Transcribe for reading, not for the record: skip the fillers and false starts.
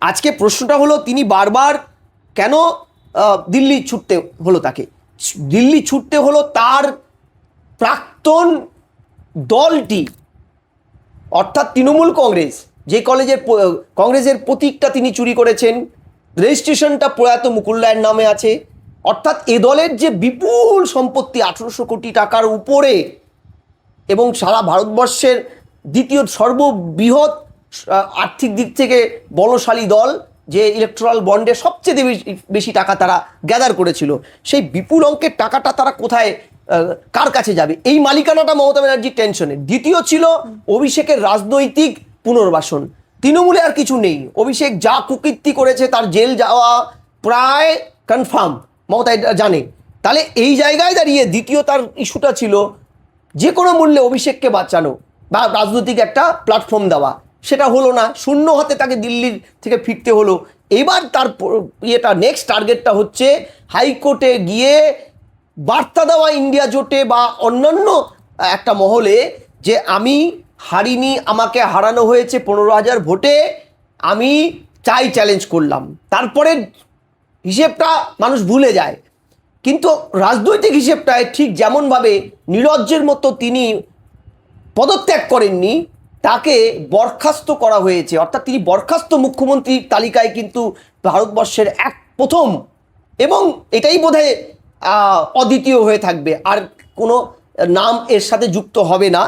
আজকে প্রশ্নটা হলো তিনি বারবার কেন দিল্লি ছুটতে হলো, তাকে দিল্লি ছুটতে হলো তার প্রাক্তন দলটি অর্থাৎ তৃণমূল কংগ্রেস, যে কংগ্রেসের প্রতীকটা তিনি চুরি করেছেন, রেজিস্ট্রেশনটা প্রয়াত মুকুল রায়ের নামে আছে, অর্থাৎ এ দলের যে বিপুল সম্পত্তি 1800 কোটি টাকার উপরে এবং সারা ভারতবর্ষের দ্বিতীয় সর্ববৃহৎ আর্থিক দিক থেকে বলশালী দল, যে ইলেকট্রাল বন্ডে সবচেয়ে বেশি টাকা তারা গ্যাদার করেছিল, সেই বিপুল অঙ্কের টাকাটা তারা কোথায়, কার কাছে যাবে, এই মালিকানাটা মমতা ব্যানার্জির টেনশনে। দ্বিতীয় ছিল অভিষেকের রাজনৈতিক পুনর্বাসন। তৃণমূলে আর কিছু নেই, অভিষেক যা কুকীর্তি করেছে তার জেল যাওয়া প্রায় কনফার্ম, মমতা এটা জানে। তাহলে এই জায়গায় দাঁড়িয়ে দ্বিতীয় তার ইস্যুটা ছিল যে কোনো মূল্যে অভিষেককে বাঁচানো বা রাজনৈতিক একটা প্ল্যাটফর্ম দেওয়া। সেটা হলো না, শূন্য হাতে তাকে দিল্লির থেকে ফিরতে হলো। এবার তার নেক্সট টার্গেটটা হচ্ছে হাইকোর্টে গিয়ে বার্তা দেওয়া ইন্ডিয়া জোটে বা অন্যান্য একটা মহলে যে আমি হারিনি, আমাকে হারানো হয়েছে 15,000 ভোটে, আমি চাই চ্যালেঞ্জ করলাম। তারপরে হিসেবটা মানুষ ভুলে যায়, কিন্তু রাজনৈতিক হিসেবটায় ঠিক যেমনভাবে নিরজ্জের মতো তিনি পদত্যাগ করেননি, তাকে বরখাস্ত করা হয়েছে, অর্থাৎ তিনি বরখাস্ত মুখ্যমন্ত্রীর তালিকায় কিন্তু ভারতবর্ষের প্রথম, এবং এটাই বোধহয় অদ্বিতীয় হয়ে থাকবে, আর কোনো নাম এর সাথে যুক্ত হবে না।